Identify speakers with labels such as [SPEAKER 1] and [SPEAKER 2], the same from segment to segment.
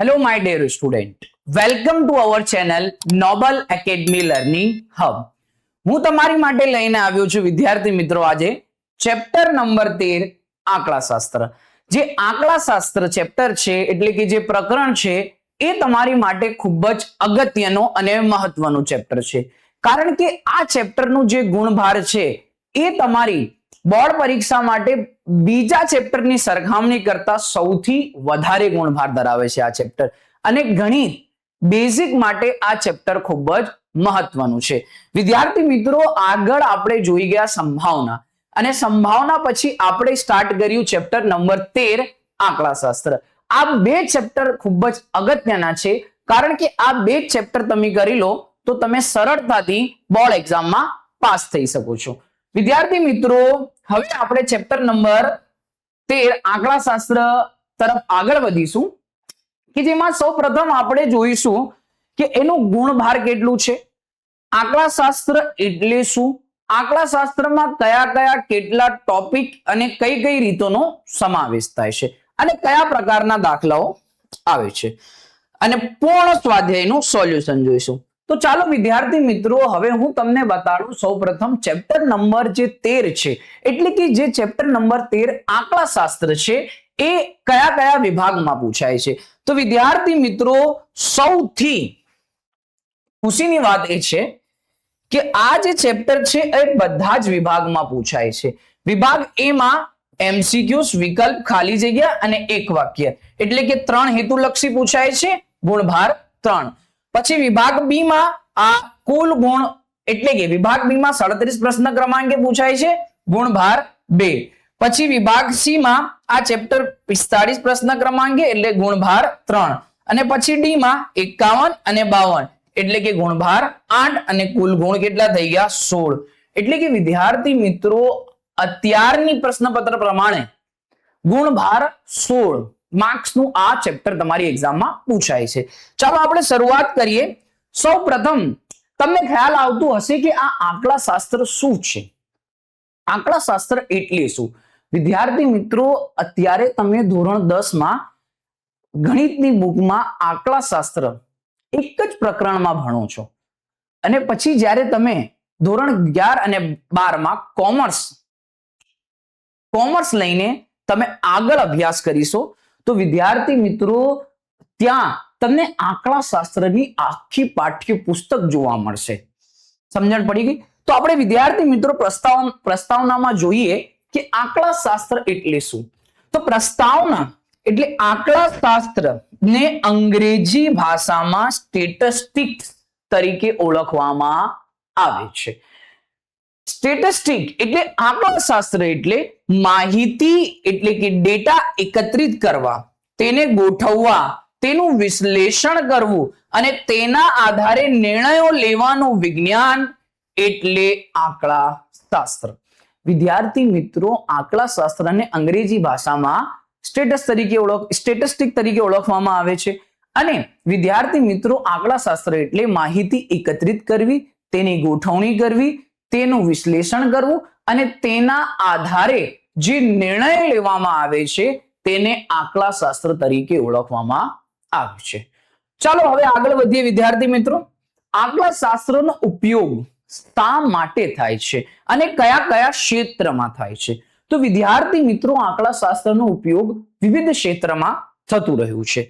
[SPEAKER 1] Hello, my dear student. Welcome to our channel Noble Academy Learning Hub. હું તમારી માટે લઈને આવ્યો છું વિદ્યાર્થી મિત્રો આજે ચેપ્ટર નંબર 13 આંકડાશાસ્ત્ર. જે આંકડાશાસ્ત્ર ચેપ્ટર છે એટલે કે જે પ્રકરણ છે એ તમારી માટે ખૂબ જ અગત્યનો અને મહત્વનું ચેપ્ટર છે. કારણ કે આ ચેપ્ટરનું જે ગુણભાર છે એ તમારી બોર્ડ પરીક્ષા માટે બીજા ચેપ્ટરની સરખામણી કરતા સૌથી વધારે ગુણભાર ધરાવે છે આ ચેપ્ટર, અને ગણિત બેઝિક માટે આ ચેપ્ટર ખૂબ જ મહત્વનું છે. વિદ્યાર્થી મિત્રો, આગળ આપણે જોઈ ગયા સંભાવના, અને સંભાવના પછી આપણે સ્ટાર્ટ કર્યું ચેપ્ટર નંબર 13 આંકડાશાસ્ત્ર. આ બે ચેપ્ટર ખૂબ જ અગત્યના છે, કારણ કે આ બે ચેપ્ટર તમે કરી લો તો તમે સરળતાથી બોર્ડ એક્ઝામમાં પાસ થઈ શકો છો. વિદ્યાર્થી મિત્રો, હવે આપણે ચેપ્ટર નંબર 13 આંકડાશાસ્ત્ર તરફ આગળ વધીશું, કે જેમાં સૌપ્રથમ આપણે જોઈશું કે એનું ગુણભાર કેટલું છે, આંકડાશાસ્ત્ર એટલે શું, આંકડાશાસ્ત્રમાં કયા કયા કેટલા ટોપિક અને કઈ કઈ રીતોનો સમાવેશ થાય છે, અને કયા પ્રકારના દાખલાઓ આવે છે, અને પૂર્ણ સ્વાધ્યાયનું સોલ્યુશન જોઈશું. તો ચાલો વિદ્યાર્થી મિત્રો, હવે હું તમને બતાડું સૌપ્રથમ ચેપ્ટર નંબર જે 13 છે, એટલે કે જે ચેપ્ટર નંબર 13 આંકડાશાસ્ત્ર છે એ કયા કયા વિભાગમાં પૂછાય છે. તો વિદ્યાર્થી મિત્રો, સૌથી ખુશીની વાત એ છે કે આ જે ચેપ્ટર છે એ બધા જ વિભાગમાં પૂછાય છે. વિભાગ એ માં એમસીક્યુઝ, વિકલ્પ, ખાલી જગ્યા અને એક વાક્ય, એટલે કે 3 હેતુલક્ષી પૂછાય છે, ગુણભાર 3. પછી વિભાગ બી માં આ કુલ ગુણ, એટલે કે વિભાગ બી માં 37 પ્રશ્ન ક્રમાંકે પૂછાય છે, ગુણભાર 2. પછી વિભાગ સી માં આ ચેપ્ટર 45 પ્રશ્ન ક્રમાંકે, એટલે ગુણભાર 3. અને પછી ડી માં 51 અને 52, એટલે કે ગુણભાર 8, અને કુલ ગુણ કેટલા થઈ ગયા? 16. એટલે કે વિદ્યાર્થી મિત્રો, અત્યારની પ્રશ્નપત્ર પ્રમાણે ગુણભાર 16 માર્ક્સનું આ ચેપ્ટર તમારી એક્ઝામમાં પૂછાય છે. ચાલો આપણે શરૂઆત કરીએ. સૌ પ્રથમ તમને ખ્યાલ આવતું હશે કે આ આંકડાશાસ્ત્ર શું છે, આંકડાશાસ્ત્ર એટલે શું? વિદ્યાર્થી મિત્રો, અત્યારે તમે ધોરણ 10 માં ગણિતની બુકમાં આંકડાશાસ્ત્ર એક જ પ્રકરણમાં ભણો છો, અને પછી જ્યારે તમે ધોરણ 11 અને 12 માં કોમર્સ લઈને તમે આગળ અભ્યાસ કરીશો, તો વિદ્યાર્થી મિત્રો ત્યાં તમને આંકડાશાસ્ત્રની આખી પાઠ્યપુસ્તક જોવા મળશે. સમજણ પડી ગઈ? તો આપણે વિદ્યાર્થી મિત્રો પ્રસ્તાવનામાં જોઈએ કે આંકડાશાસ્ત્ર એટલે શું. તો પ્રસ્તાવના એટલે આંકડાશાસ્ત્ર ને અંગ્રેજી ભાષામાં સ્ટેટિસ્ટિક્સ તરીકે ઓળખવામાં આવે છે. સ્ટેટિસ્ટિક એટલે આંકડાશાસ્ત્ર એટલે માહિતી, એટલે કે ડેટા એકત્રિત કરવા, તેને ગોઠવવા, તેનું વિશ્લેષણ કરવું અને તેના આધારે નિર્ણયો લેવાનું વિજ્ઞાન, એટલે આંકડાશાસ્ત્ર. વિદ્યાર્થી મિત્રો, આંકડાશાસ્ત્રને અંગ્રેજી ભાષામાં સ્ટેટિસ્ટિક તરીકે ઓળખવામાં આવે છે. અને વિદ્યાર્થી મિત્રો, આંકડાશાસ્ત્ર એટલે માહિતી એકત્રિત કરવી, તેની ગોઠવણી કરવી, તેનું વિશ્લેષણ કરવું અને તેના આધારે જે નિર્ણય લેવામાં આવે છે તેને આંકડાશાસ્ત્ર તરીકે ઓળખવામાં આવે છે. ચાલો હવે આગળ વધીએ વિદ્યાર્થી મિત્રો. આંકડાશાસ્ત્રનો ઉપયોગ શા માટે થાય છે અને કયા કયા ક્ષેત્રમાં થાય છે? તો વિદ્યાર્થી મિત્રો, આંકડાશાસ્ત્રનો ઉપયોગ વિવિધ ક્ષેત્રમાં થતું રહ્યું છે.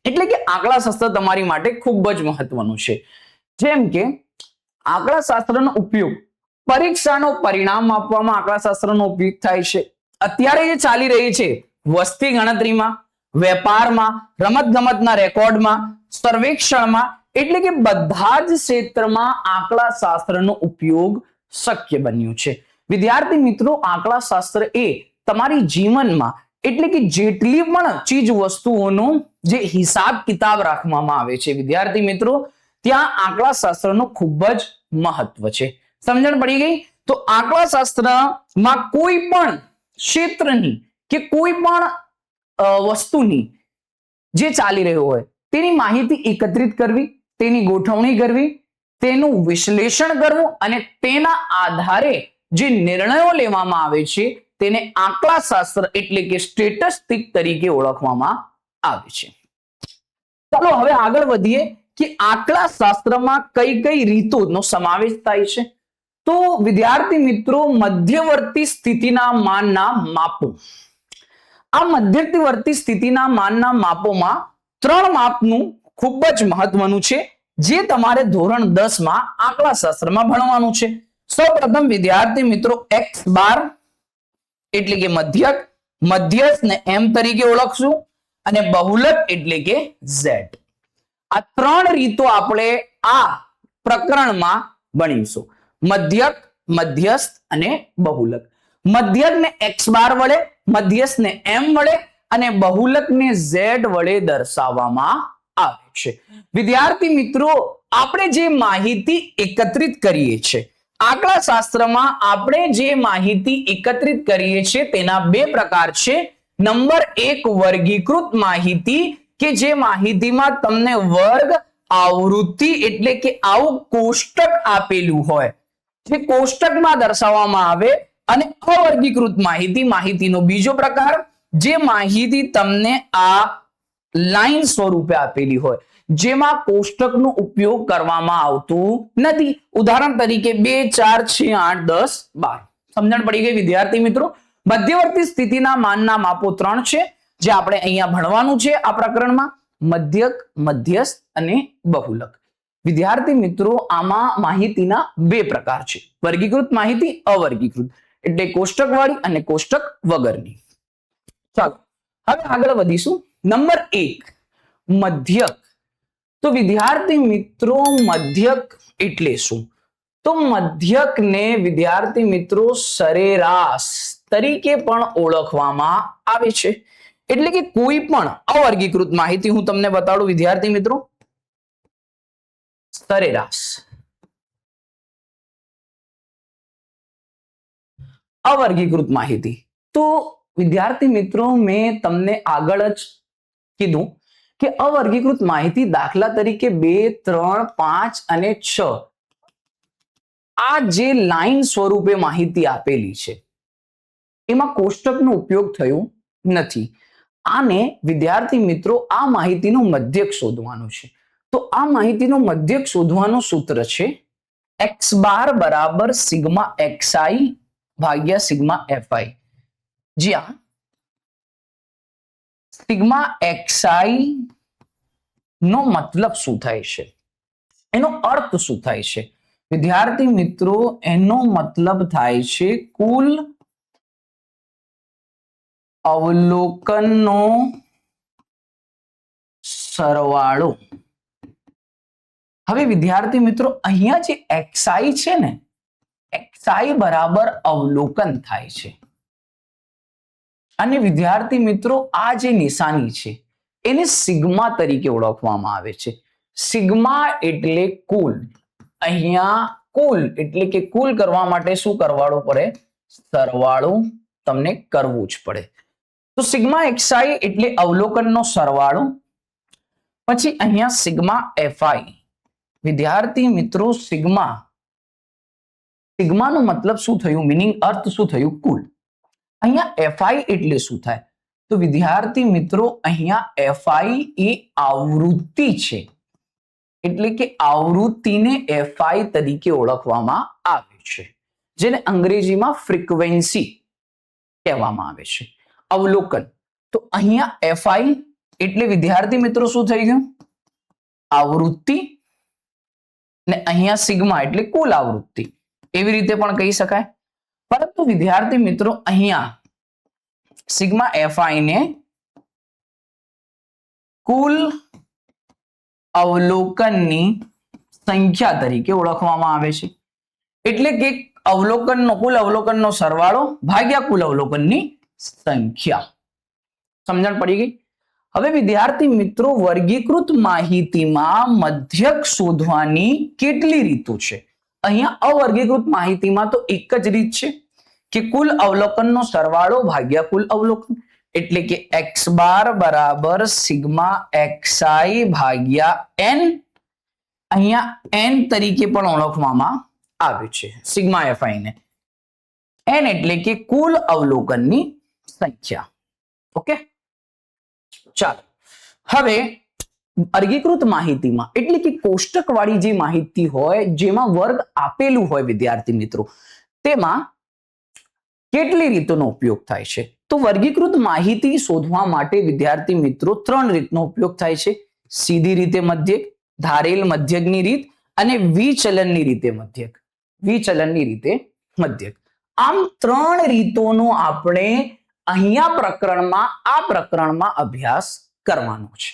[SPEAKER 1] એટલે કે આંકડાશાસ્ત્ર તમારી માટે ખૂબ જ મહત્વનું છે. જેમ કે આંકડાશાસ્ત્રનો ઉપયોગ પરીક્ષાનો પરિણામ માપવામાં આંકડાશાસ્ત્રનો ઉપયોગ થાય છે. અત્યારે જે ચાલી રહી છે વસ્તી ગણતરીમાં, વેપારમાં, રમતગમતના રેકોર્ડમાં, સર્વેક્ષણમાં, એટલે કે બધા જ ક્ષેત્રમાં આંકડાશાસ્ત્રનો ઉપયોગ શક્ય બન્યું છે. વિદ્યાર્થી મિત્રો, આંકડાશાસ્ત્ર એ તમારી જીવનમાં, એટલે કે જેટલી પણ ચીજ વસ્તુઓનો જે હિસાબ કિતાબ રાખવામાં આવે છે વિદ્યાર્થી મિત્રો, ત્યાં આંકડાશાસ્ત્રનો ખૂબ જ મહત્વ છે. સમજણ પડી ગઈ? તો આંકડાશાસ્ત્રમાં કોઈ પણ ક્ષેત્રની કે કોઈ પણ વસ્તુની જે ચાલી રહ્યું હોય તેની માહિતી એકત્રિત કરવી, તેની ગોઠવણી કરવી, તેનું વિશ્લેષણ કરવું અને તેના આધારે જે નિર્ણયો લેવામાં આવે છે તેને આંકડાશાસ્ત્ર એટલે કે સ્ટેટિસ્ટિક તરીકે ઓળખવામાં આવે છે. ચાલો હવે આગળ વધીએ કે આંકડા શાસ્ત્રમાં કઈ કઈ રીતોનો સમાવેશ થાય છે. તો વિદ્યાર્થી મિત્રો, મધ્યવર્તી સ્થિતિના માનના માપો. આ મધ્યવર્તી સ્થિતિના માનના માપોમાં 3 માપનું ખૂબ જ મહત્વનું છે, જે તમારે ધોરણ 10 માં આંકડા શાસ્ત્રમાં ભણવાનું છે. સૌપ્રથમ વિદ્યાર્થી મિત્રો, x બાર એટલે કે મધ્યક, મધ્યસ્થ ને m તરીકે ઓળખશું, અને બહુલક એટલે કે z. આ 3 રીતો આપણે આ પ્રકરણમાં ભણીશું. મધ્યક, મધ્યસ્થ અને બહુલક. મધ્યકને x બાર વડે, મધ્યસ્થને m વડે અને બહુલકને z વડે દર્શાવવામાં આવે છે. વિદ્યાર્થી મિત્રો, આપણે જે માહિતી એકત્રિત કરીએ છીએ, આંકડા શાસ્ત્રમાં આપણે જે માહિતી એકત્રિત કરીએ છીએ તેના 2 પ્રકાર છે. નંબર 1 વર્ગીકૃત માહિતી, કે જે માહિતીમાં તમને વર્ગ, આવૃત્તિ એટલે કે આવું કોષ્ટક આપેલું હોય, જે કોષ્ટકમાં દર્શાવવામાં આવે. અને અવર્ગીકૃત માહિતી, માહિતીનો બીજો પ્રકાર, જે માહિતી તમને આ લાઈન સ્વરૂપે આપેલી હોય, જેમાં કોષ્ટકનો ઉપયોગ કરવામાં આવતું નથી. ઉદાહરણ તરીકે 2, 4, 6, 8, 10, 12. સમજણ પડી ગઈ વિદ્યાર્થી મિત્રો? મધ્યવર્તી સ્થિતિના માનના માપો 3 છે, જે આપણે અહીંયા ભણવાનું છે આ પ્રકરણમાં. મધ્યક, મધ્યસ્થ અને બહુલક. વિદ્યાર્થી મિત્રો, આમાં માહિતીના 2 પ્રકાર છે: વર્ગીકૃત માહિતી, અવર્ગીકૃત એટલે કોષ્ટક વાળી અને કોષ્ટક વગરની. ચાલો હવે આગળ વધીશું. નંબર 1 મધ્યક. તો વિદ્યાર્થી મિત્રો, મધ્યક એટલે શું? તો મધ્યકને વિદ્યાર્થી મિત્રો સરેરાશ તરીકે પણ ઓળખવામાં આવે છે. એટલે કે કોઈ પણ અવર્ગીકૃત માહિતી હું તમને બતાડું વિદ્યાર્થી મિત્રો. સરેરાશ, અવર્ગીકૃત માહિતી. તો વિદ્યાર્થી મિત્રો, મેં તમને આગળ જ કીધું કે અવર્ગીકૃત માહિતી દાખલા તરીકે 2, 3, 5 અને 6 આ જે લાઈન સ્વરૂપે માહિતી આપેલી છે, એમાં કોષ્ટકનો ઉપયોગ થયો નથી. આને વિદ્યાર્થી મિત્રો, આ માહિતીનું મધ્યક શોધવાનું છે. તો આ માહિતીનું મધ્યક શોધવાનું સૂત્ર છે x બાર બરાબર સિગ્મા xi ભાગ્યા સિગ્મા fi, જ્યાં સિગ્મા xi નો મતલબ શું થાય છે, એનો અર્થ શું થાય છે? વિદ્યાર્થી મિત્રો, એનો મતલબ થાય છે કુલ અવલોકનનો સરવાળો. હવે વિદ્યાર્થી મિત્રો, અહીંયા જે xi છે ને, xi બરાબર અવલોકન થાય છે. અને વિદ્યાર્થી મિત્રો, આ જે નિશાની છે એને સિગ્મા તરીકે ઓળખવામાં આવે છે. સિગ્મા એટલે કુલ. અહીંયા કુલ એટલે કે કુલ કરવા માટે શું કરવાળો પડે? સરવાળો તમને કરવું જ પડે. તો સિગ્મા xi એટલે અવલોકનનો સરવાળો. પછી અહીંયા સિગ્મા fi. વિદ્યાર્થી મિત્રો, સિગ્માનો મતલબ શું થયું? મીનિંગ, અર્થ શું થયું? કુલ. અહીંયા fi એટલે શું થાય? તો વિદ્યાર્થી મિત્રો, અહીંયા fi એ આવૃત્તિ છે. એટલે કે આવૃત્તિને fi તરીકે ઓળખવામાં આવે છે, જેને અંગ્રેજીમાં ફ્રીક્વન્સી કહેવામાં આવે છે. અવલોકન. તો અહીંયા fi એટલે વિદ્યાર્થી મિત્રો શું થઈ ગયું? આવૃત્તિ. ને અહીંયા સિગ્મા એટલે કુલ આવૃત્તિ. એવી રીતે પણ કહી શકાય. પરંતુ વિદ્યાર્થી મિત્રો, અહીંયા સિગ્મા fi ને કુલ અવલોકનની સંખ્યા તરીકે ઓળખવામાં આવે છે. એટલે કે કુલ અવલોકનનો સરવાળો ભાગ્યા કુલ અવલોકનની સંખ્યા. સમજણ પડી ગઈ? હવે વિદ્યાર્થી મિત્રો, વર્ગીકૃત માહિતીમાં મધ્યક શોધવાની કેટલી રીતો છે? અહીંયા અવર્ગીકૃત માહિતીમાં તો એક જ રીત છે કે કુલ અવલોકનનો સરવાળો ભાગ્યા કુલ અવલોકન. એટલે કે x બાર બરાબર સિગ્મા xi ભાગ્યા n. અહીંયા n તરીકે પણ ઓળખવામાં આવે છે સિગ્મા fi ને. n એટલે કે કુલ અવલોકનની સંખ્યા. ઓકે, ચાલો હવે વર્ગીકૃત માહિતીમાં એટલે કે કોષ્ટકવાળી જે માહિતી હોય જેમાં વર્ગ આપેલું હોય વિદ્યાર્થી મિત્રો, તેમાં કેટલી રીતોનો ઉપયોગ થાય છે? તો વર્ગીકૃત માહિતી શોધવા માટે વિદ્યાર્થી મિત્રો 3 રીતનો ઉપયોગ થાય છે. સીધી રીતે મધ્યક, ધારેલ મધ્યકની રીત અને વિચલનની રીતે મધ્યક. વિચલનની રીતે મધ્યક. આમ 3 રીતોનો આપણે અહીંયા આ પ્રકરણમાં અભ્યાસ કરવાનો છે.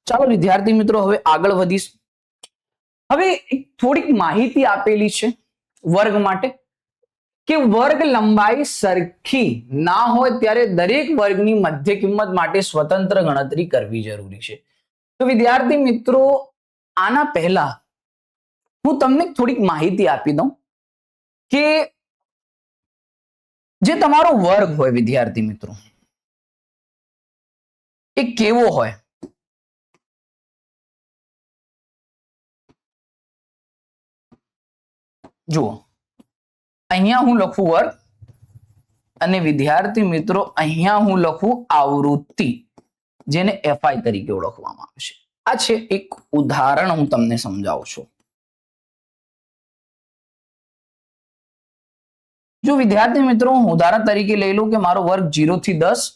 [SPEAKER 1] ચાલો વિદ્યાર્થી મિત્રો હવે આગળ વધીશું. હવે થોડીક માહિતી આપેલી છે વર્ગ માટે કે વર્ગ લંબાઈ સરખી ના હોય ત્યારે દરેક વર્ગની મધ્ય કિંમત માટે સ્વતંત્ર ગણતરી કરવી જરૂરી છે. તો વિદ્યાર્થી મિત્રો આના પહેલા હું તમને થોડીક માહિતી આપી દઉં કે જે તમારો વર્ગ હોય વિદ્યાર્થી મિત્રો એ કેવો હોય? જુઓ, અહીંયા હું લખું વર્ગ અને વિદ્યાર્થી મિત્રો અહીંયા હું લખું આવૃત્તિ, જેને FI તરીકે ઓળખવામાં આવે છે. આ છે એક ઉદાહરણ, હું તમને સમજાવું છું. જો વિદ્યાર્થી મિત્રો હું ઉદાહરણ તરીકે લઈ લઉં કે મારો વર્ગ 0 થી 10,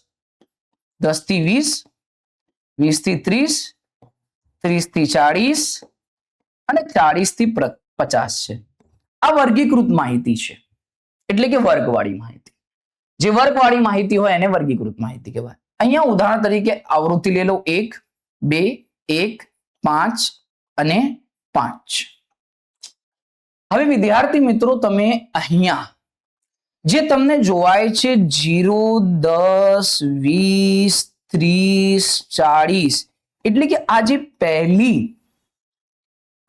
[SPEAKER 1] 10 થી 20, 20 થી 30, 30 થી 40 અને 40 થી 50 છે. આ વર્ગીકૃત માહિતી છે, એટલે કે વર્ગવાળી માહિતી. જે વર્ગવાળી માહિતી હોય એને વર્ગીકૃત માહિતી કહેવાય. અહીંયા ઉદાહરણ તરીકે આવૃત્તિ લઈ લો 1, 2, 1, 5 અને 5. હવે વિદ્યાર્થી મિત્રો તમે અહીંયા જે તમને જોવાય છે 0, 10, 20, 30, 40, એટલે કે આ જે પહેલી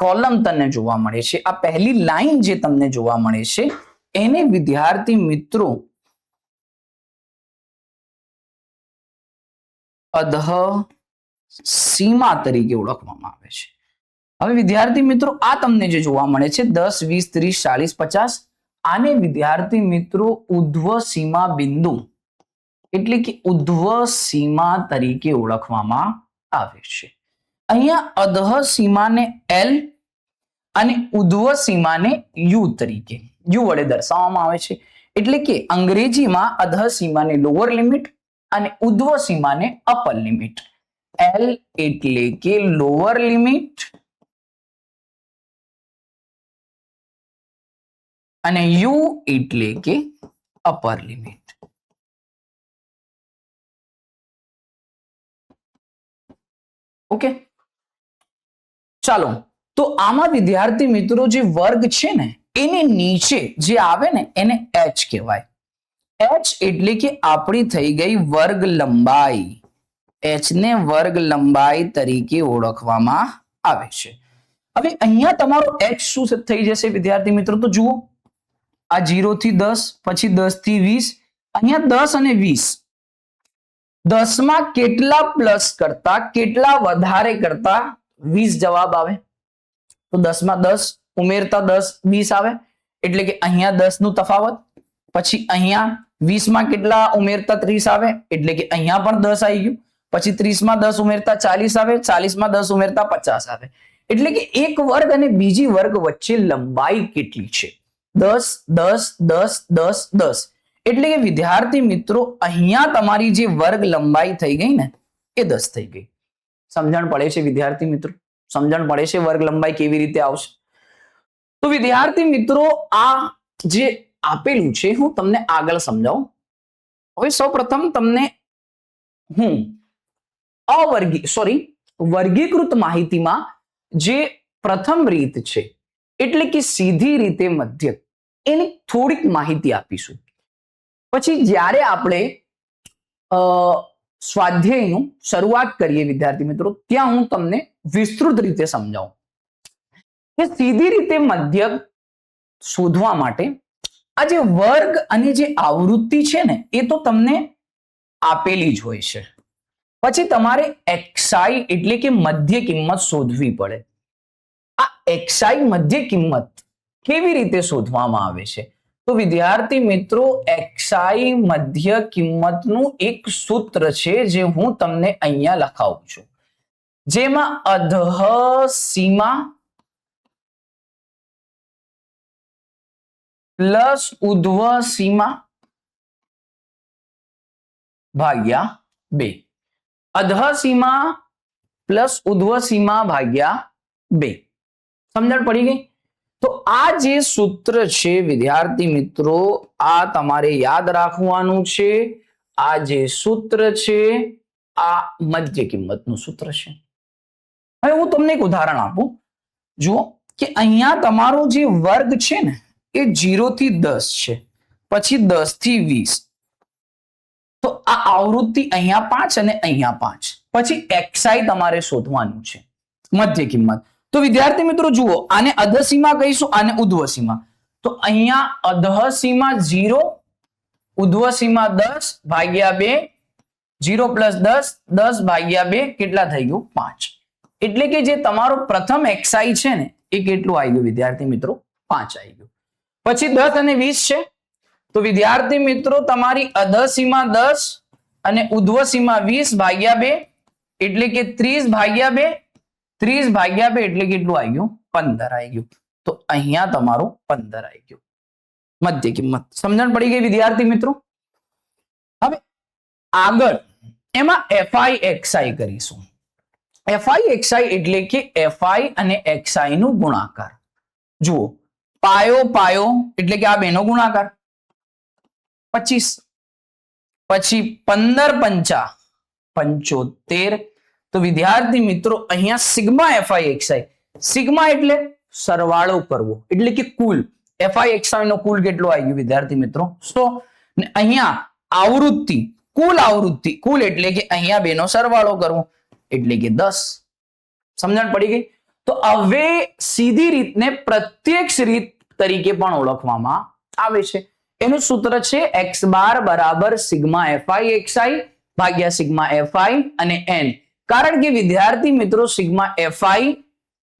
[SPEAKER 1] કોલમ તમને જોવા મળે છે, આ પહેલી લાઈન જે તમને જોવા મળે છે, એને વિદ્યાર્થી મિત્રો અધઃ સીમા તરીકે ઓળખવામાં આવે છે. હવે વિદ્યાર્થી મિત્રો આ તમને જે જોવા મળે છે 10, 20, 30, 40, 50, આને વિદ્યાર્થી મિત્રો ઉધ્વ સીમા બિંદુ એટલે કે ઉધ્વ સીમા તરીકે ઓળખવામાં આવે છે. અહીંયા અધઃ સીમાને L અને ઉધ્વ સીમાને U તરીકે U વડે દર્શાવવામાં આવે છે. એટલે કે અંગ્રેજીમાં અધઃ સીમાને લોઅર લિમિટ અને ઉધ્વ સીમાને અપર લિમિટ. L એટલે કે લોઅર લિમિટ અને U એટલે કે અપર લિમિટ. ઓકે, ચાલો તો આમાં વિદ્યાર્થી મિત્રો જે વર્ગ છે ને એને નીચે જે આવે ને એને H કહેવાય. H એટલે કે આપણી થઈ ગઈ વર્ગ લંબાઈ. H ને વર્ગ લંબાઈ તરીકે ઓળખવામાં આવે છે. હવે અહીંયા તમારો H શું થઈ જશે વિદ્યાર્થી મિત્રો? તો જુઓ, આ 0 થી 10, પછી 10 થી 20, અહીંયા 10 અને 20, 10 માં કેટલા પ્લસ કરતા કેટલા વધારે કરતા 20 જવાબ આવે? તો 10 માં 10 ઉમેરતા 10 20 આવે, એટલે કે અહીંયા 10 નું તફાવત. પછી અહીંયા 20 માં કેટલા ઉમેરતા 30 આવે, એટલે કે અહીંયા પણ 10 આવી ગયું. પછી 30 માં 10 ઉમેરતા 40 આવે, 40 માં 10 ઉમેરતા 50 આવે. એટલે કે એક વર્ગ અને બીજી વર્ગ વચ્ચે લંબાઈ કેટલી છે? 10, 10, 10, 10, 10. એટલે કે વિદ્યાર્થી મિત્રો અહીંયા તમારી જે વર્ગ લંબાઈ થઈ ગઈ ને એ 10 થઈ ગઈ. સમજણ પડે છે વિદ્યાર્થી મિત્રો? સમજણ પડે છે વર્ગ લંબાઈ કેવી રીતે આવશે? તો વિદ્યાર્થી મિત્રો આ જે આપેલું છે હું તમને આગળ સમજાવું. હવે સૌપ્રથમ તમને હું વર્ગીકૃત માહિતીમાં જે પ્રથમ રીત છે એટલે કે સીધી રીતે મધ્યક, એની થોડીક માહિતી આપીશું. પછી જ્યારે આપણે સ્વાધ્યાયનું શરૂઆત કરીએ વિદ્યાર્થી મિત્રો, ત્યાં હું તમને વિસ્તૃત રીતે સમજાવું કે સીધી રીતે મધ્યક શોધવા માટે આ જે વર્ગ અને જે આવૃત્તિ છે ને એ તો તમને આપેલી જ હોય છે. પછી તમારે xi એટલે કે મધ્ય કિંમત શોધવી પડે. આ xi મધ્ય કિંમત કેવી રીતે શોધવામાં આવે છે? તો વિદ્યાર્થી મિત્રો xi મધ્ય કિંમતનું એક સૂત્ર છે જે હું તમને અહીંયા લખાવું છું. જેમાં અધઃ સીમા પ્લસ ઉધ્વ સીમા ભાગ્યા 2, અધઃ સીમા પ્લસ ઉધ્વ સીમા ભાગ્યા 2. સમજણ પડી ગઈ? તો આ જે સૂત્ર છે વિદ્યાર્થી મિત્રો, આ તમારે યાદ રાખવાનું છે. આ જે સૂત્ર છે આ મધ્ય કિંમતનું સૂત્ર છે. હવે હું તમને એક ઉદાહરણ આપું. જુઓ કે અહીંયા તમારો જે વર્ગ છે ને એ 0 થી 10 છે, પછી 10 થી 20. તો આ આવૃત્તિ અહીંયા 5 અને અહીંયા 5, પછી xi તમારે શોધવાનું છે, મધ્ય કિંમત. તો વિદ્યાર્થી મિત્રો જુઓ, આને અધઃ સીમા કહીશું, આને ઉધ્વ સીમા. તો અહીંયા અધઃ સીમા 0, ઉધ્વ સીમા 10 ભાગ્યા 2, 0 પ્લસ 10, 10 ભાગ્યા 2 કેટલા થઈ ગયું? 5. એટલે કે જે તમારો પ્રથમ xi છે ને એ કેટલું આવી ગયું વિદ્યાર્થી મિત્રો? 5 આવી ગયું. પછી 10 અને 20 છે. તો વિદ્યાર્થી મિત્રો તમારી અધઃ સીમા 10 અને ઉધ્વ સીમા 20 ભાગ્યા 2 એટલે કે 30 ભાગ્યા 2, 30 ભાગ્યા 2 એટલે કેટલું આવી ગયું? 15 આવી ગયું. તો અહીંયા તમારું 15 આવી ગયું મધ્ય કિંમત. સમજણ પડી ગઈ વિદ્યાર્થી મિત્રો? હવે આગળ એમાં fi કરીશું. fi એટલે કે fi અને xi નું ગુણાકાર. જુઓ, પાયો પાયો એટલે કે આ બેનો ગુણાકાર 25, પછી 15 પંચા 75. તો વિદ્યાર્થી મિત્રો અહીંયા સિગ્મા fi સિગ્મા એટલે સરવાળો કરવો, એટલે કે કુલ fi નો કુલ કેટલો આવી ગયો વિદ્યાર્થી મિત્રો? 100. ને અહીંયા આવૃત્તિ, કુલ એટલે કે અહીંયા બેનો સરવાળો કરવો એટલે કે 10. સમજણ પડી ગઈ? તો હવે સીધી રીતને પ્રત્યક્ષ રીત તરીકે પણ ઓળખવામાં આવે છે. એનું સૂત્ર છે x બાર બરાબર સિગ્મા fi ભાગ્યા સિગ્મા fi અને n. કારણ કે વિદ્યાર્થી મિત્રો સિગ્મા fi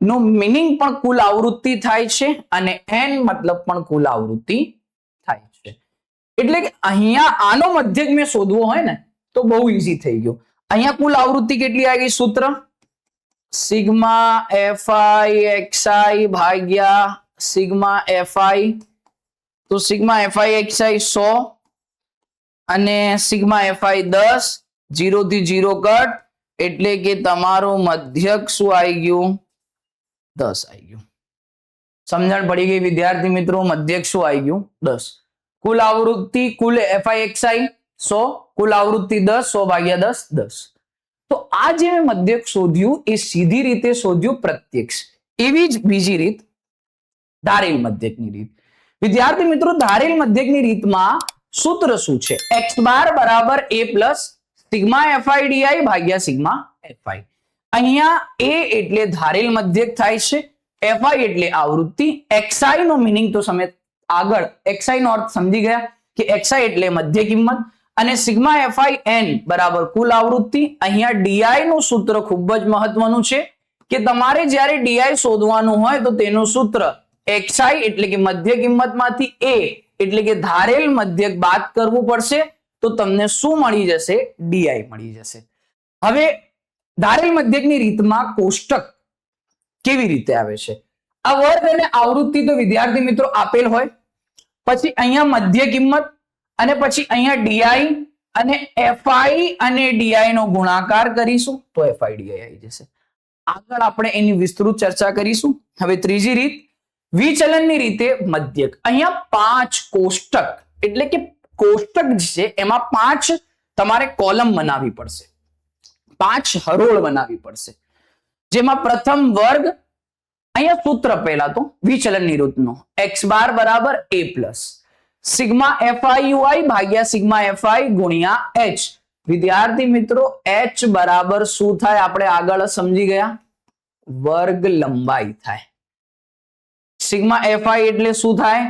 [SPEAKER 1] નો મીનિંગ પણ કુલ આવૃત્તિ થાય છે અને n મતલબ પણ કુલ આવૃત્તિ થાય છે. એટલે કે અહીંયા આનો મધ્યક મેં શોધવો હોય ને તો બહુ ઈઝી થઈ ગયું. અહીંયા કુલ આવૃત્તિ કેટલી આવી ગઈ? સૂત્ર સિગ્મા fi xi ભાગ્યા સિગ્મા fi. તો સિગ્મા fi xi 100 અને સિગ્મા fi 10, 0 થી 0 કટ એટલે કે તમારો મધ્યક શું આવી ગયું? 10 આવી ગયું. સમજણ પડી ગઈ વિદ્યાર્થી મિત્રો? મધ્યક શું આવી ગયું? 10. કુલ આવૃત્તિ કુલ fi xi 100, કુલ આવૃત્તિ 10, 100 ભાગ્યા 10 10. તો આ જે મેં મધ્યક શોધ્યું એ સીધી રીતે શોધ્યું પ્રત્યક્ષ. એવી જ બીજી રીત ધારેલ મધ્યકની રીત. વિદ્યાર્થી મિત્રો ધારેલ મધ્યકની રીતમાં સૂત્ર શું છે? x બાર બરાબર a plus sigma fi di ભાગ્યા સિગ્મા fi. અહીંયા a એટલે ધારેલ મધ્યક થાય છે, fi એટલે આવૃત્તિ, xi નો મીનિંગ તો તમે આગળ xi નો અર્થ સમજી ગયા કે xi એટલે મધ્ય કિંમત અને સિગ્મા fi n બરાબર કુલ આવૃત્તિ. અહીંયા di નું સૂત્ર ખૂબ જ મહત્વનું છે કે તમારે જ્યારે di શોધવાનું હોય તો તેનું સૂત્ર xi એટલે કે મધ્ય કિંમતમાંથી a એટલે કે ધારેલ મધ્યક બાદ કરવું પડશે. તો તમને શું મળી જશે? di મળી જશે. હવે ધારેલ મધ્યકની રીતમાં કોષ્ટક કેવી રીતે આવે છે? આ વર્ગ અને આવૃત્તિ તો વિદ્યાર્થી મિત્રો આપેલ હોય, પછી અહીંયા મધ્ય કિંમત અને પછી અહીંયા di અને fi અને di નો ગુણાકાર કરીશું તો fi di આવી જશે. આગળ આપણે એની વિસ્તૃત ચર્ચા કરીશું. હવે ત્રીજી રીત વિચલનની રીતે મધ્યક. અહીંયા 5 કોષ્ટક એટલે કે કોષ્ટક છે એમાં 5 તમારે કોલમ બનાવવી પડશે, 5 હરોળ બનાવવી પડશે. જેમાં પ્રથમ વર્ગ, અહીંયા સૂત્ર પહેલા તો વિચલનની રીતનો x બાર બરાબર a plus sigma fi ui ભાગ્યા સિગ્મા fi ગુણ્યા h. વિદ્યાર્થી મિત્રો h બરાબર શું થાય? આપણે આગળ સમજી ગયા, વર્ગ લંબાઈ થાય. સિગ્મા fi એટલે શું થાય?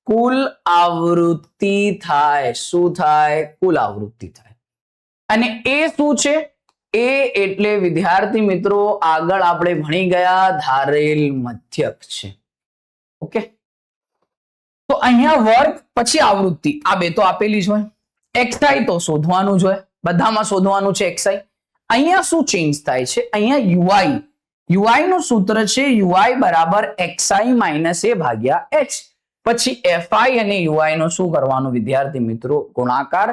[SPEAKER 1] કુલ આવૃત્તિ થાય. શું થાય? કુલ આવૃત્તિ થાય. અને એ શું છે? એ એટલે વિદ્યાર્થી મિત્રો આગળ આપણે ભણી ગયા ધારેલ મધ્યક છે. ઓકે, તો અહીંયા વર્ગ પછી આવૃત્તિ, આ બે તો આપેલી જ હોય. xi તો શોધવાનું જ હોય, બધામાં શોધવાનું છે xi. અહીંયા શું ચેન્જ થાય છે? અહીંયા યુઆઈ નું સૂત્ર છે યુઆઈ બરાબર xi માઇનસ a ભાગ્યા h. પછી fi અને યુઆઈ નો શું કરવાનું વિદ્યાર્થી મિત્રો? ગુણાકાર,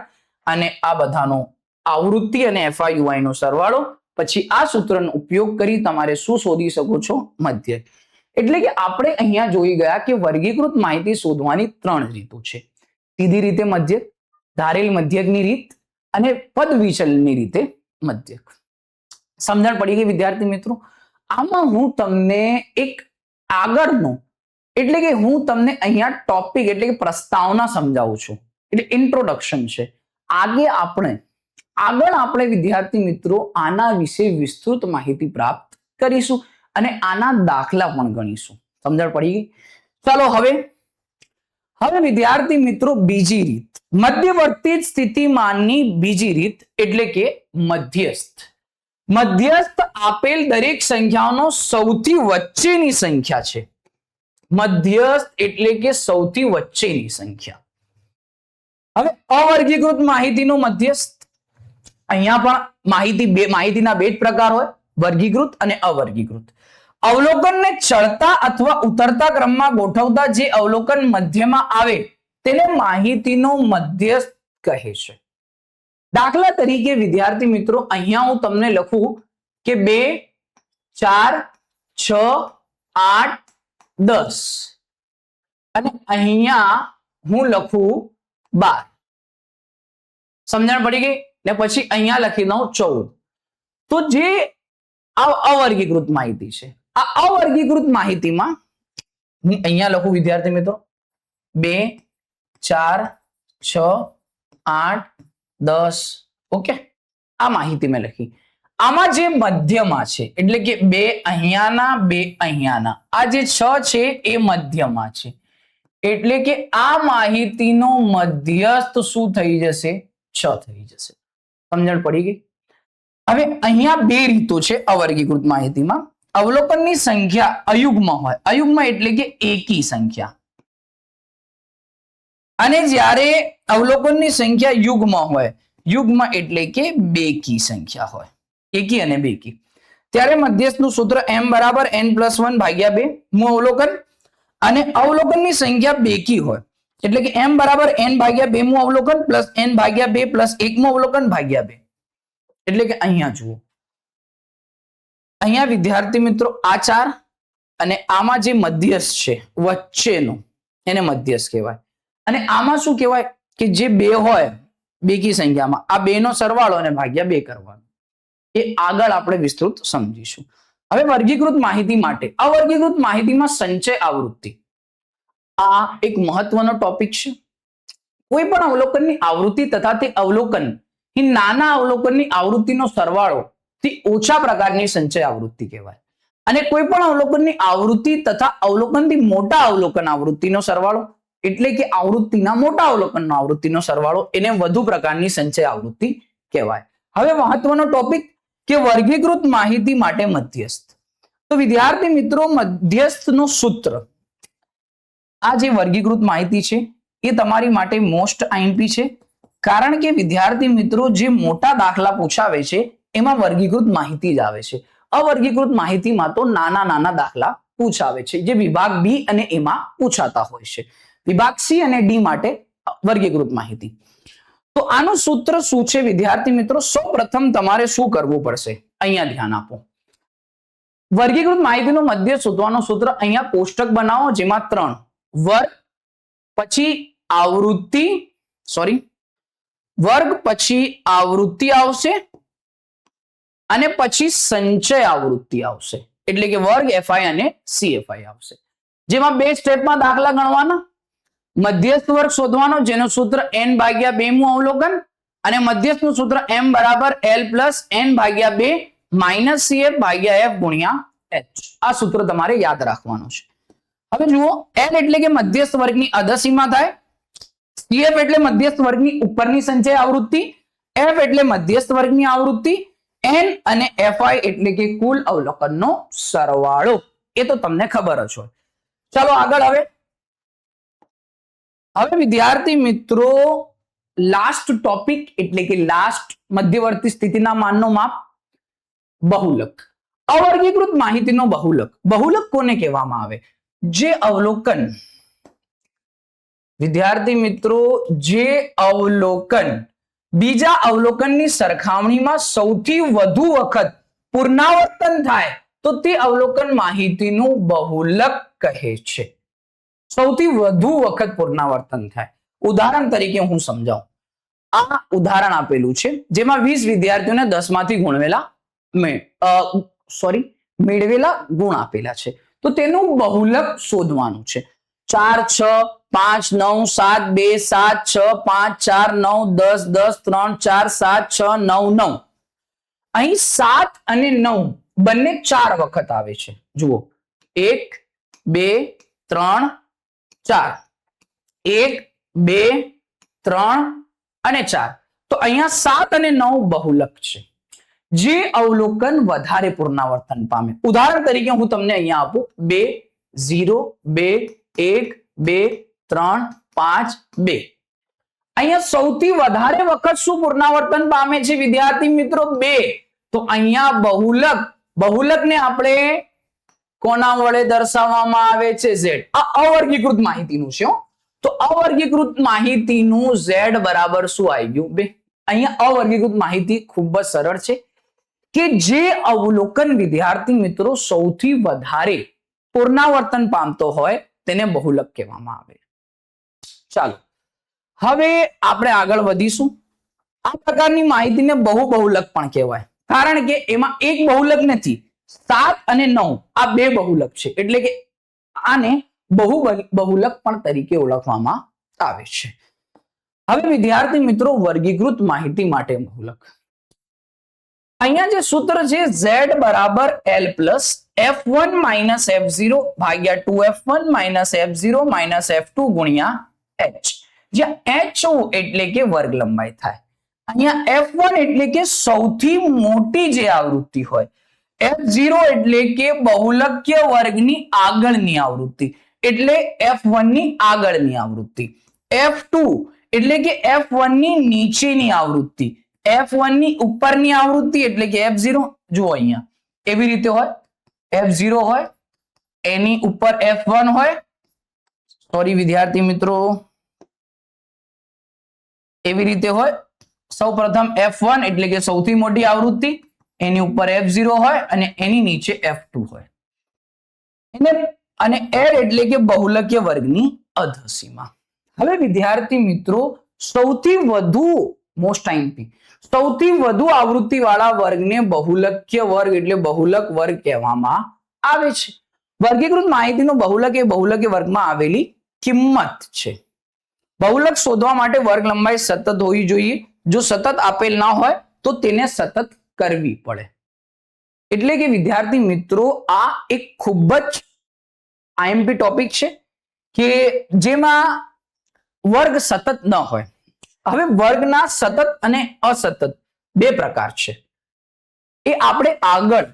[SPEAKER 1] અને આ બધાનો આવૃત્તિ અને fi યુઆઈ નો સરવાળો. પછી આ સૂત્રનો ઉપયોગ કરી તમારે શું શોધી શકો છો? મધ્યક. એટલે કે આપણે અહીંયા જોઈ ગયા કે વર્ગીકૃત માહિતી શોધવાની 3 રીતો છે. સીધી રીતે મધ્યક, ધારેલ મધ્યકની રીત, અને પદ વિચલનની રીતે મધ્યક. સમજણ પડી ગઈ વિદ્યાર્થી મિત્રો? આમાં હું તમને એક આગળનો એટલે કે હું તમને અહીંયા ટોપિક એટલે કે પ્રસ્તાવના સમજાવું છું, એટલે ઇન્ટ્રોડક્શન છે. આગળ આપણે વિદ્યાર્થી મિત્રો આના વિશે વિસ્તૃત માહિતી પ્રાપ્ત કરીશું અને આના દાખલા પણ ગણીશું. સમજણ પડી ગઈ? ચાલો હવે વિદ્યાર્થી મિત્રો બીજી રીત, મધ્યવર્તી સ્થિતિમાનની બીજી રીત એટલે કે મધ્યસ્થ. મધ્યસ્થ આપેલ દરેક સંખ્યાઓનો સૌથી વચ્ચેની સંખ્યા છે. મધ્યસ્થ એટલે કે સૌથી વચ્ચેની સંખ્યા. હવે અવર્ગીકૃત માહિતીનો મધ્યસ્થ. અહીંયા પણ માહિતીના બે જ પ્રકાર હોય, વર્ગીકૃત અને અવર્ગીકૃત. અવલોકનને ચડતા અથવા ઉતરતા ક્રમમાં ગોઠવતા જે અવલોકન મધ્યમાં આવે તેને માહિતીનો મધ્યસ્થ કહે છે. દાખલા તરીકે વિદ્યાર્થી મિત્રો અહીંયા હું તમને લખું કે 2, 4, 6, 8, 10 અને અહીંયા હું લખું 12. સમજણ પડી ગઈ? ને પછી અહીંયા લખી દઉં 14. તો જે અવર્ગીકૃત માહિતી છે, આ અવર્ગીકૃત માહિતીમાં હું અહીંયા લખું વિદ્યાર્થી મિત્રો 2, 4, 6, 8, 10. ઓકે, આ માહિતી મેં લખી. આમાં જે મધ્યમાં છે એટલે કે 2 અહીંયાના 2 અહીંયાના, આ જે 6 છે એ મધ્યમાં છે. એટલે કે આ માહિતીનો મધ્યસ્થ શું થઈ જશે? 6 થઈ જશે. સમજણ પડી ગઈ? હવે અહીંયા બે રીતો છે અવર્ગીકૃત માહિતીમાં. અવલોકનની સંખ્યા અયુગ્મ હોય, અયુગ્મ એટલે કે એકી સંખ્યા, અને જ્યારે અવલોકનની સંખ્યા યુગ્મ હોય, યુગ્મ એટલે કે બેકી સંખ્યા હોય, એકી અને બેકી, ત્યારે મધ્યસ્થનું સૂત્ર m બરાબર n+1 ભાગ્યા 2 મું અવલોકન, અને અવલોકનની સંખ્યા બેકી હોય એટલે કે m બરાબર n ભાગ્યા 2 મું અવલોકન પ્લસ n ભાગ્યા 2 પ્લસ 1 મું અવલોકન ભાગ્યા 2. એટલે કે અહીંયા જુઓ, અહીંયા વિદ્યાર્થી મિત્રો આ 4 અને આમાં જે મધ્યસ્થ છે વચ્ચેનો એને મધ્યસ્થ કહેવાય. અને આમાં શું કહેવાય કે જે 2 હોય બેકી સંખ્યામાં, આ 2 નો સરવાળો અને ભાગ્યા 2 કરવાનો. એ આગળ આપણે વિસ્તૃત સમજીશું. હવે વર્ગીકૃત માહિતી માટે અવર્ગીકૃત માહિતીમાં સંચય આવૃત્તિ, આ એક મહત્વનો ટોપિક છે. કોઈ પણ અવલોકનની આવૃત્તિ તથા તે અવલોકન નાના અવલોકનની આવૃત્તિનો સરવાળો થી ઓછા પ્રકારની સંચય આવૃત્તિ કહેવાય. અને કોઈ પણ અવલોકનની આવૃત્તિ તથા અવલોકનથી મોટા અવલોકન આવૃત્તિનો સરવાળો એટલે કે આવૃત્તિના મોટા અવલોકનનો આવૃત્તિનો સરવાળો એને વધુ પ્રકારની સંચય આવૃત્તિ કહેવાય. હવે મહત્વનો ટોપિક કે વર્ગીકૃત માહિતી માટે મધ્યસ્થ. તો વિદ્યાર્થી મિત્રો મધ્યસ્થનું સૂત્ર, આ જે વર્ગીકૃત માહિતી છે એ તમારી માટે મોસ્ટ આઈએમપી છે. કારણ કે વિદ્યાર્થી મિત્રો જે મોટા દાખલા પૂછાવે છે એમાં વર્ગીકૃત માહિતી જ આવે છે. અવર્ગીકૃત માહિતીમાં તો નાના દાખલા પૂછાવે છે જે વિભાગ બી અને એમાં પૂછાતા હોય છે. વિભાગ સી અને ડી માટે વર્ગીકૃત માહિતી. તો આનું સૂત્ર શું છે વિદ્યાર્થી મિત્રો? સૌપ્રથમ તમારે શું કરવું પડશે? અહીંયા ધ્યાન આપો. વર્ગીકૃત માહિતીનું મધ્ય શોધવાનું સૂત્ર, અહીંયા કોષ્ટક બનાવો જેમાં 3 વર્ગ, પછી આવૃત્તિ, વર્ગ પછી આવૃત્તિ આવશે અને પછી સંચય આવૃત્તિ આવશે. એટલે કે વર્ગ એફઆઈ અને સીએફઆઈ આવશે. જેમાં 2 સ્ટેપમાં દાખલા ગણવાના. મધ્યસ્થ વર્ગ શોધવાનો જેનું સૂત્ર n ભાગ્યા 2 મું અવલોકન, અને મધ્યસ્થનું સૂત્ર m બરાબર l પ્લસ n ભાગ્યા 2 માઇનસ cf ભાગ્યા f ગુણ્યા h. આ સૂત્ર તમારે યાદ રાખવાનું છે. હવે જુઓ, l એટલે કે મધ્યસ્થ વર્ગની અધસીમા થાય, cf એટલે મધ્યસ્થ વર્ગની ઉપરની સંચય આવૃત્તિ, f એટલે મધ્યસ્થ વર્ગની આવૃત્તિ, n અને fi એટલે કે કુલ અવલોકનનો સરવાળો. એ તો તમને ખબર જ હોય. ચાલો આગળ. હવે વિદ્યાર્થી મિત્રો લાસ્ટ ટોપિક એટલે કે લાસ્ટ મધ્યવર્તી સ્થિતિના માનનો માપ. બહુલક. અવર્ગીકૃત માહિતીનો બહુલક. બહુલક કોને કહેવામાં આવે? જે અવલોકન, વિદ્યાર્થી મિત્રો, જે અવલોકન બીજા અવલોકનની સરખામણીમાં સૌથી વધુ વખત પુનરાવર્તન થાય તો તે અવલોકન માહિતીનું બહુલક કહે છે. સૌથી વધુ વખત પુનરાવર્તન થાય. ઉદાહરણ તરીકે હું સમજાવું. આ ઉદાહરણ આપેલું છે જેમાં 20 વિદ્યાર્થીઓને 10 માંથી મેળવેલા ગુણ આપેલા છે. તો તેનું બહુલક શોધવાનું છે. 4 6 5 9 7 2 7 6 5 4 9 10 10 3 4 7 6 9 9. અહીં 7 અને 9 બંને 4 વખત આવે છે. જુઓ, 1 2 3 4, 1 2 3 અને 4. તો અહીંયા 7 અને 9 બહુલક છે. જે અવલોકન વધારે પુનરાવર્તન પામે. ઉદાહરણ તરીકે હું તમને અહીંયા આપું 2 0 2 1 2 3 5 2. અહીંયા સૌથી વધારે વખત શું પુનરાવર્તન પામે છે વિદ્યાર્થી મિત્રો? 2. તો અહીંયા બહુલકને આપણે કોના વડે દર્શાવવામાં આવે છે? Z. આ અવર્ગીકૃત માહિતીનું છે. તો અવર્ગીકૃત માહિતીનું Z બરાબર શું આવી ગયું? 2. અહીંયા અવર્ગીકૃત માહિતી ખૂબ જ સરળ છે કે જે અવલોકન વિદ્યાર્થી મિત્રો સૌથી વધારે પુનરાવર્તન પામતો હોય તેને બહુલક કહેવામાં આવે. ચાલો હવે આપણે આગળ વધીશું. આ પ્રકારની માહિતીને બહુબહુલક પણ કહેવાય, કારણ કે એમાં એક બહુલક નથી, 7 અને 9 આ બે બહુલક છે. એટલે કે આને બહુબહુલક પણ તરીકે ઓળખવામાં આવે છે. હવે વિદ્યાર્થી મિત્રો, વર્ગીકૃત માહિતી માટે બહુલક. અહીંયા જે સૂત્ર છે Z બરાબર L plus F1 minus F0 ભાગ્યા 2F1 minus F0 minus F2 ગુણ્યા H, જ્યાં H એટલે કે વર્ગ લંબાઈ થાય. અહીંયા F1 એટલે કે સૌથી મોટી જે આવૃત્તિ હોય, F0 એટલે કે બહુલકીય વર્ગની આગળની આવૃત્તિ, એટલે F1 ની આગળની આવૃત્તિ. F2 એટલે કે F1 ની નીચેની આવૃત્તિ, F1 ની ઉપરની આવૃત્તિ એટલે કે F0. જુઓ અહીંયા એવી રીતે હોય, F0 હોય, એની ઉપર F1 હોય. સોરી વિદ્યાર્થી મિત્રો, એવી રીતે હોય. સૌપ્રથમ F1 એટલે કે સૌથી મોટી આવૃત્તિ, એની ઉપર F0 હોય અને એની નીચે F2 હોય. અને L એટલે કે બહુલકીય વર્ગની અધસીમા. હવે વિદ્યાર્થી મિત્રો, સૌથી વધુ સૌથી વધુ આવૃત્તિ વાળા વર્ગને બહુલકીય વર્ગ એટલે બહુલક વર્ગ કહેવામાં આવે છે. વર્ગીકૃત માહિતીનો બહુલક એ બહુલકીય વર્ગમાં આવેલી કિંમત છે. બહુલક શોધવા માટે વર્ગ લંબાઈ સતત હોવી જોઈએ. જો સતત આપેલ ના હોય તો તેને સતત કરવી પડે. એટલે કે વિદ્યાર્થી મિત્રો, આ એક ખૂબ જ IMP ટોપિક છે કે જેમાં વર્ગ સતત ન હોય. હવે વર્ગના સતત અને અસતત બે પ્રકાર છે. એ આપણે આગળ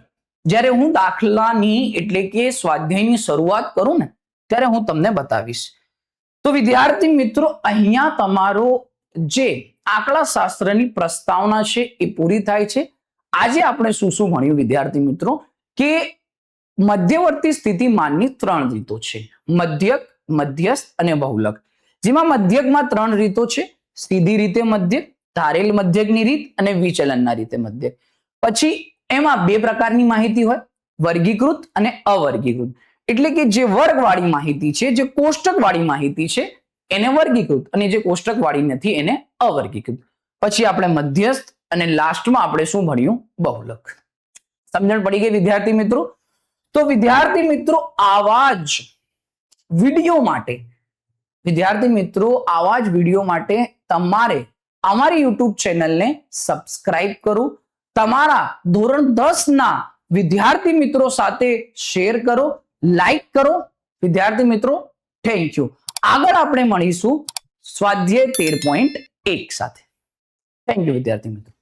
[SPEAKER 1] જ્યારે હું દાખલાની એટલે કે સ્વાધ્યાયની શરૂઆત કરું ને ત્યારે હું તમને બતાવીશ. તો વિદ્યાર્થી મિત્રો, અહીંયા તમારો જે આંકડા શાસ્ત્રની પ્રસ્તાવના છે એ પૂરી થાય છે. આજે આપણે શું શું ભણ્યું વિદ્યાર્થી મિત્રો? કે મધ્યવર્તી સ્થિતિમાનની 3 રીતો છે: મધ્યક, મધ્યસ્થ અને બહુલક. જેમાં મધ્યકમાં 3 રીતો છે: સીધી રીતે મધ્યક, ધારેલ મધ્યકની રીત અને વિચલનના રીતે મધ્યક. પછી એમાં 2 પ્રકારની માહિતી હોય: વર્ગીકૃત અને અવર્ગીકૃત. એટલે કે જે વર્ગવાળી માહિતી છે, જે કોષ્ટકવાળી માહિતી છે એને વર્ગીકૃત, અને જે કોષ્ટકવાળી નથી એને અવર્ગીકૃત. પછી આપણે મધ્યસ્થ અને લાસ્ટમાં આપણે શું ભણ્યું? બહુલક. સમજણ પડી ગઈ વિદ્યાર્થી મિત્રો? તો વિદ્યાર્થી મિત્રો, આવા જ વિડીયો માટે તમારે અમારી YouTube ચેનલને સબસ્ક્રાઇબ કરો, તમારા ધોરણ 10 ના વિદ્યાર્થી મિત્રો સાથે શેર કરો, લાઈક કરો. વિદ્યાર્થી મિત્રો, થેન્ક યુ. આગળ આપણે મળીશું સ્વાધ્યાય 13.1 સાથે. થેન્ક યુ વિદ્યાર્થી મિત્રો.